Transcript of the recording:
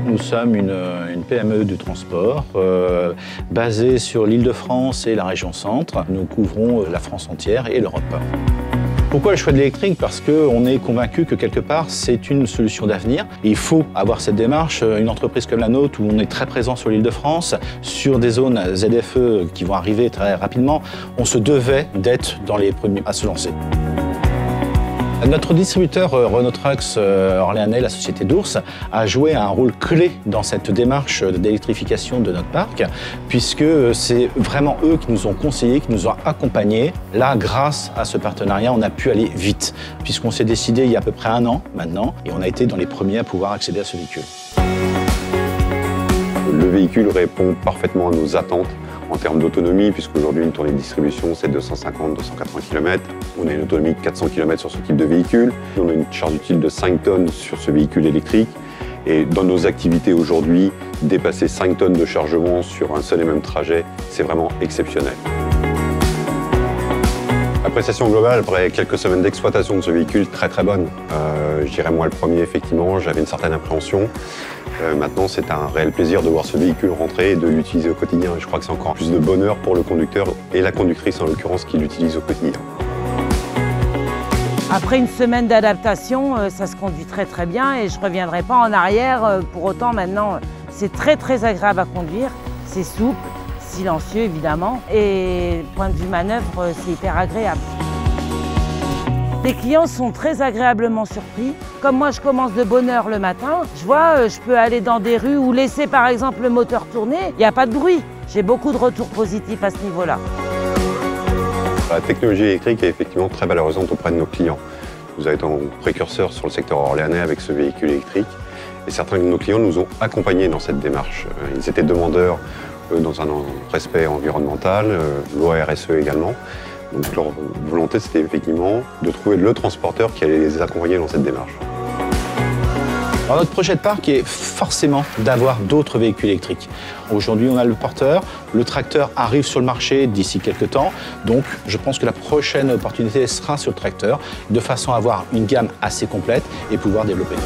Nous sommes une PME du transport basée sur l'Île-de-France et la région centre. Nous couvrons la France entière et l'Europe. Pourquoi le choix de l'électrique? Parce qu'on est convaincu que quelque part, c'est une solution d'avenir. Il faut avoir cette démarche. Une entreprise comme la nôtre, où on est très présent sur l'Île-de-France, sur des zones ZFE qui vont arriver très rapidement, on se devait d'être dans les premiers à se lancer. Notre distributeur Renault Trucks orléanais, la société d'Ours, a joué un rôle clé dans cette démarche d'électrification de notre parc, puisque c'est vraiment eux qui nous ont conseillé, qui nous ont accompagnés. Là, grâce à ce partenariat, on a pu aller vite, puisqu'on s'est décidé il y a à peu près 1 an maintenant, et on a été dans les premiers à pouvoir accéder à ce véhicule. Le véhicule répond parfaitement à nos attentes en termes d'autonomie, puisqu'aujourd'hui une tournée de distribution c'est 250-280 km. On a une autonomie de 400 km sur ce type de véhicule. On a une charge utile de 5 tonnes sur ce véhicule électrique. Et dans nos activités aujourd'hui, dépasser 5 tonnes de chargement sur un seul et même trajet, c'est vraiment exceptionnel. Appréciation globale, après quelques semaines d'exploitation de ce véhicule, très bonne. Je dirais moi le premier, effectivement, j'avais une certaine appréhension. Maintenant, c'est un réel plaisir de voir ce véhicule rentrer et de l'utiliser au quotidien. Je crois que c'est encore plus de bonheur pour le conducteur et la conductrice, en l'occurrence, qui l'utilise au quotidien. Après une semaine d'adaptation, ça se conduit très bien et je ne reviendrai pas en arrière. Pour autant, maintenant, c'est très agréable à conduire. C'est souple, silencieux évidemment. Et point de vue manœuvre, c'est hyper agréable. Les clients sont très agréablement surpris. Comme moi, je commence de bonne heure le matin, je vois, je peux aller dans des rues ou laisser par exemple le moteur tourner, il n'y a pas de bruit. J'ai beaucoup de retours positifs à ce niveau-là. La technologie électrique est effectivement très valorisante auprès de nos clients. Nous avons été un précurseur sur le secteur orléanais avec ce véhicule électrique. Et certains de nos clients nous ont accompagnés dans cette démarche. Ils étaient demandeurs dans un respect environnemental, loi RSE également. Donc leur volonté, c'était effectivement de trouver le transporteur qui allait les accompagner dans cette démarche. Alors notre projet de parc est forcément d'avoir d'autres véhicules électriques. Aujourd'hui, on a le porteur, le tracteur arrive sur le marché d'ici quelques temps. Donc, je pense que la prochaine opportunité sera sur le tracteur, de façon à avoir une gamme assez complète et pouvoir développer.